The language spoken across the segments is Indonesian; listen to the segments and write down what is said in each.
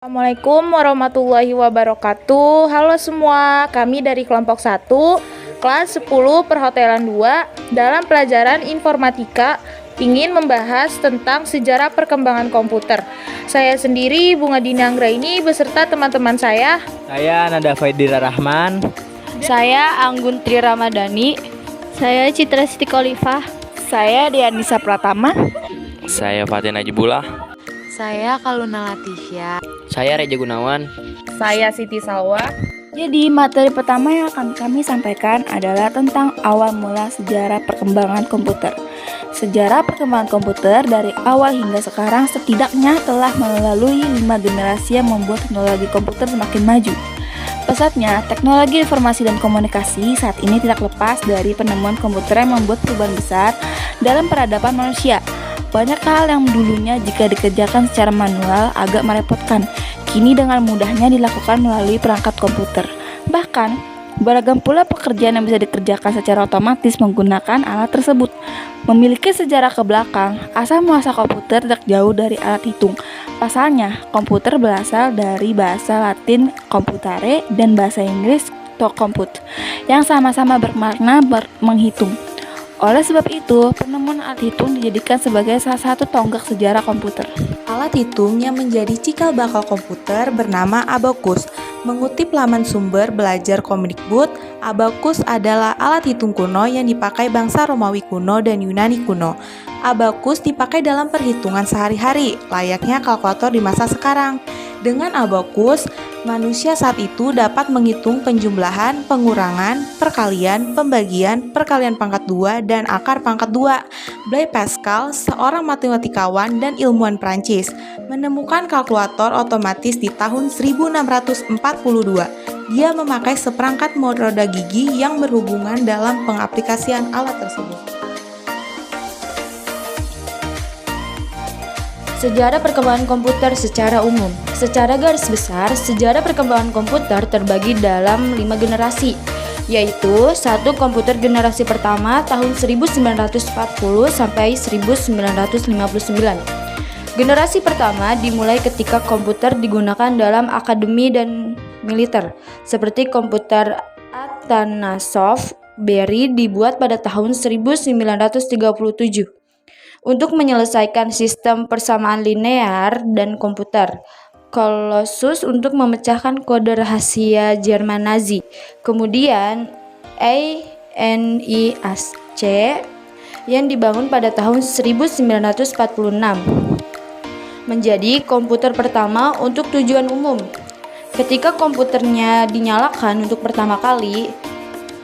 Assalamualaikum warahmatullahi wabarakatuh. Halo semua, kami dari kelompok 1, kelas 10 perhotelan 2, dalam pelajaran informatika ingin membahas tentang sejarah perkembangan komputer. Saya sendiri, Bunga Dina Anggraini, beserta teman-teman saya. Saya Nada Faidira Rahman. Saya Anggun Tri Ramadhani. Saya Citra Siti Khalifah. Saya Dianisa Pratama. Saya Fatin Najibullah. Saya Kaluna Latifia. Saya Reja Gunawan. Saya Siti Salwa. Jadi materi pertama yang akan kami sampaikan adalah tentang awal mula sejarah perkembangan komputer. Sejarah perkembangan komputer dari awal hingga sekarang setidaknya telah melalui 5 generasi yang membuat teknologi komputer semakin maju. Pesatnya, teknologi informasi dan komunikasi saat ini tidak lepas dari penemuan komputer yang membuat perubahan besar dalam peradaban manusia. Banyak hal yang dulunya jika dikerjakan secara manual agak merepotkan, kini dengan mudahnya dilakukan melalui perangkat komputer. Bahkan, beragam pula pekerjaan yang bisa dikerjakan secara otomatis menggunakan alat tersebut. Memiliki sejarah ke belakang, asal muasal komputer tidak jauh dari alat hitung. Pasalnya, komputer berasal dari bahasa Latin computare dan bahasa Inggris to compute, yang sama-sama bermakna menghitung. Oleh sebab itu, penemuan alat hitung dijadikan sebagai salah satu tonggak sejarah komputer. Alat hitung yang menjadi cikal bakal komputer bernama abacus. Mengutip laman sumber belajar Kemdikbud, abacus adalah alat hitung kuno yang dipakai bangsa Romawi kuno dan Yunani kuno. Abacus dipakai dalam perhitungan sehari-hari, layaknya kalkulator di masa sekarang. Dengan abacus, manusia saat itu dapat menghitung penjumlahan, pengurangan, perkalian, pembagian, perkalian pangkat 2, dan akar pangkat 2. Blaise Pascal, seorang matematikawan dan ilmuwan Prancis, menemukan kalkulator otomatis di tahun 1642. Dia memakai seperangkat roda gigi yang berhubungan dalam pengaplikasian alat tersebut. Sejarah perkembangan komputer secara umum. Secara garis besar, sejarah perkembangan komputer terbagi dalam 5 generasi, yaitu 1. Komputer generasi pertama tahun 1940 sampai 1959. Generasi pertama dimulai ketika komputer digunakan dalam akademi dan militer, seperti komputer Atanasov Berry dibuat pada tahun 1937. Untuk menyelesaikan sistem persamaan linear dan komputer, Colossus untuk memecahkan kode rahasia Jerman Nazi. Kemudian ENIAC yang dibangun pada tahun 1946 menjadi komputer pertama untuk tujuan umum. Ketika komputernya dinyalakan untuk pertama kali,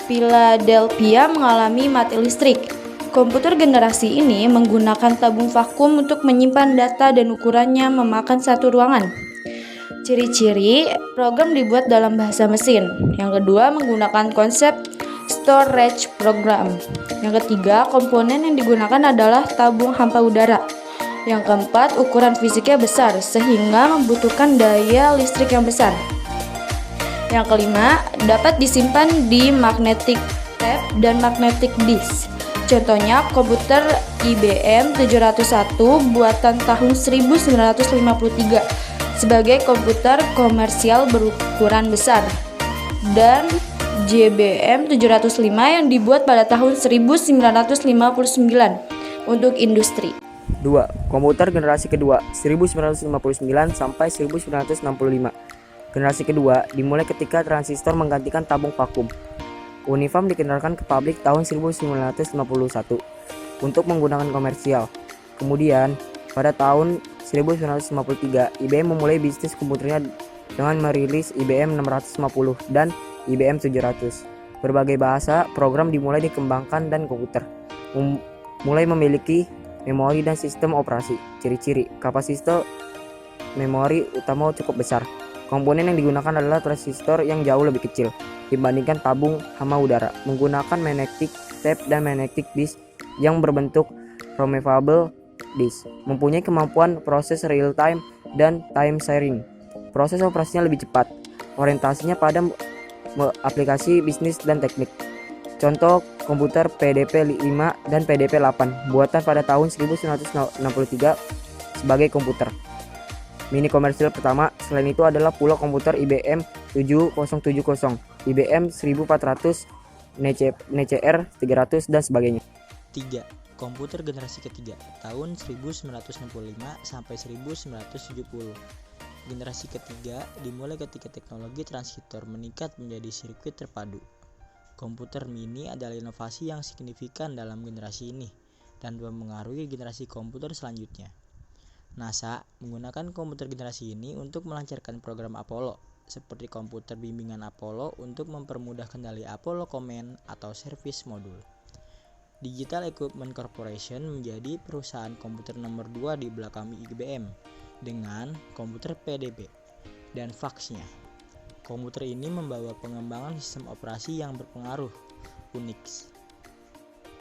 Philadelphia mengalami mati listrik. Komputer generasi ini menggunakan tabung vakum untuk menyimpan data dan ukurannya memakan satu ruangan. Ciri-ciri, program dibuat dalam bahasa mesin. Yang kedua, menggunakan konsep storage program. Yang ketiga, komponen yang digunakan adalah tabung hampa udara. Yang keempat, ukuran fisiknya besar sehingga membutuhkan daya listrik yang besar. Yang kelima, dapat disimpan di magnetic tape dan magnetic disk. Contohnya komputer IBM 701 buatan tahun 1953 sebagai komputer komersial berukuran besar, dan JBM 705 yang dibuat pada tahun 1959 untuk industri. 2. Komputer generasi kedua 1959 sampai 1965. Generasi kedua dimulai ketika transistor menggantikan tabung vakum. Uniform dikenalkan ke publik tahun 1951 untuk menggunakan komersial. Kemudian, pada tahun 1953, IBM memulai bisnis komputernya dengan merilis IBM 650 dan IBM 700. Berbagai bahasa program dimulai dikembangkan dan komputer mulai memiliki memori dan sistem operasi. Ciri-ciri, kapasitor memori utama cukup besar. Komponen yang digunakan adalah transistor yang jauh lebih kecil dibandingkan tabung hama udara, menggunakan magnetic tape dan magnetic disk yang berbentuk removable disk, mempunyai kemampuan proses real time dan time sharing. Proses operasinya lebih cepat, orientasinya pada aplikasi bisnis dan teknik. Contoh komputer PDP-5 dan PDP-8 buatan pada tahun 1963 sebagai komputer. mini komersil pertama. Selain itu adalah pula komputer IBM 7070, IBM 1400, NCR 300 dan sebagainya. 3. Komputer generasi ketiga tahun 1965 sampai 1970. Generasi ketiga dimulai ketika teknologi transistor meningkat menjadi sirkuit terpadu. Komputer mini adalah inovasi yang signifikan dalam generasi ini dan mempengaruhi generasi komputer selanjutnya. NASA menggunakan komputer generasi ini untuk melancarkan program Apollo, seperti komputer bimbingan Apollo untuk mempermudah kendali Apollo Command atau Service Module. Digital Equipment Corporation menjadi perusahaan komputer nomor 2 di belakang IBM dengan komputer PDB dan faxnya. Komputer ini membawa pengembangan sistem operasi yang berpengaruh, Unix.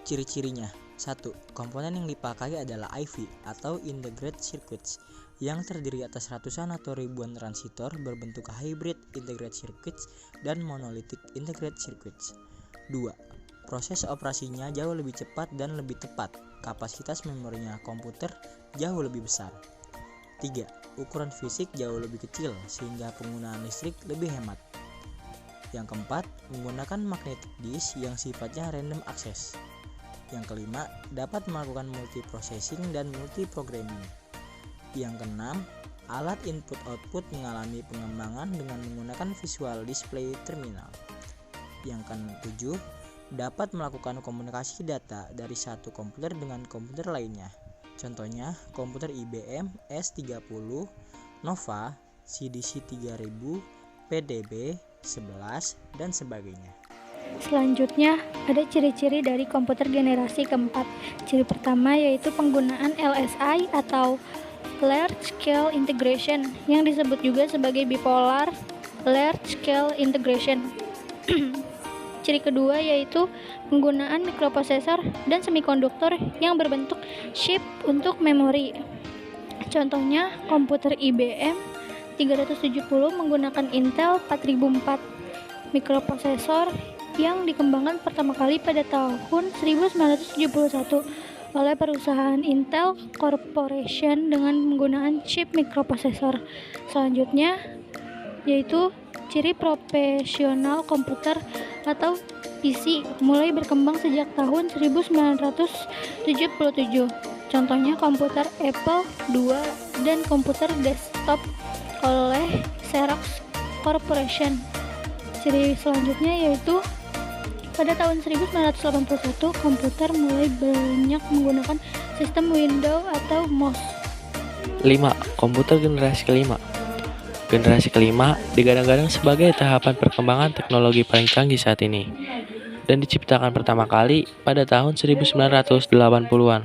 Ciri-cirinya: 1. Komponen yang dipakai adalah IV atau Integrated Circuits yang terdiri atas ratusan atau ribuan transistor berbentuk hybrid integrated circuits dan monolithic integrated circuits. 2. Proses operasinya jauh lebih cepat dan lebih tepat. Kapasitas memorinya komputer jauh lebih besar. 3. Ukuran fisik jauh lebih kecil sehingga penggunaan listrik lebih hemat. Yang keempat, menggunakan magnetic disk yang sifatnya random access. Yang kelima, dapat melakukan multiprocessing dan multiprogramming. Yang keenam, alat input-output mengalami pengembangan dengan menggunakan visual display terminal. Yang ketujuh, dapat melakukan komunikasi data dari satu komputer dengan komputer lainnya. Contohnya, komputer IBM S30, Nova, CDC 3000, PDB 11, dan sebagainya. Selanjutnya, ada ciri-ciri dari komputer generasi keempat. Ciri pertama yaitu penggunaan LSI atau Large Scale Integration, yang disebut juga sebagai bipolar Large Scale Integration. Ciri kedua yaitu penggunaan mikroprosesor dan semikonduktor yang berbentuk chip untuk memori. Contohnya, komputer IBM 370 menggunakan Intel 4004, mikroprosesor yang dikembangkan pertama kali pada tahun 1971 oleh perusahaan Intel Corporation dengan penggunaan chip mikroprosesor. Selanjutnya yaitu ciri profesional komputer atau PC mulai berkembang sejak tahun 1977. Contohnya komputer Apple II dan komputer desktop oleh Xerox Corporation. Ciri selanjutnya yaitu pada tahun 1981 komputer mulai banyak menggunakan sistem Windows atau MOS. 5. Komputer generasi kelima. Generasi kelima digadang-gadang sebagai tahapan perkembangan teknologi paling canggih saat ini dan diciptakan pertama kali pada tahun 1980-an.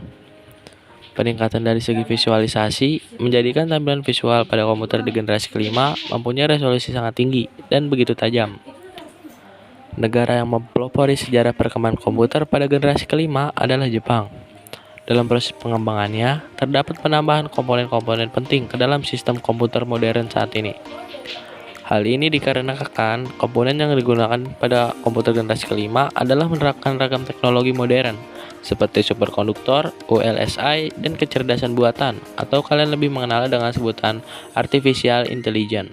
Peningkatan dari segi visualisasi menjadikan tampilan visual pada komputer di generasi kelima mempunyai resolusi sangat tinggi dan begitu tajam. Negara yang mempelopori sejarah perkembangan komputer pada generasi kelima adalah Jepang. Dalam proses pengembangannya, terdapat penambahan komponen-komponen penting ke dalam sistem komputer modern saat ini. Hal ini dikarenakan komponen yang digunakan pada komputer generasi kelima adalah menerapkan ragam teknologi modern, seperti superkonduktor, ULSI, dan kecerdasan buatan, atau kalian lebih mengenal dengan sebutan Artificial Intelligence.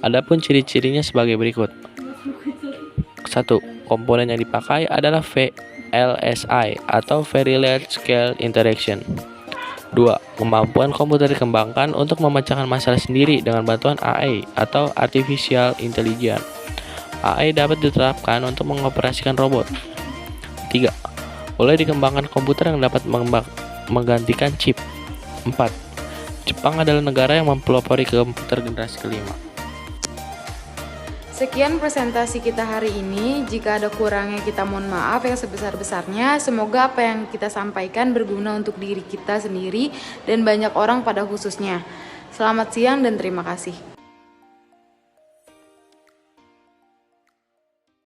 Adapun ciri-cirinya sebagai berikut. 1. Komponen yang dipakai adalah VLSI atau Very Large Scale Interaction. 2. Kemampuan komputer dikembangkan untuk memecahkan masalah sendiri dengan bantuan AI atau Artificial Intelligence. AI dapat diterapkan untuk mengoperasikan robot. 3. Mulai dikembangkan komputer yang dapat menggantikan chip. 4. Jepang adalah negara yang mempelopori komputer generasi kelima. Sekian presentasi kita hari ini. Jika ada kurangnya kita mohon maaf yang sebesar-besarnya. Semoga apa yang kita sampaikan berguna untuk diri kita sendiri dan banyak orang pada khususnya. Selamat siang dan terima kasih.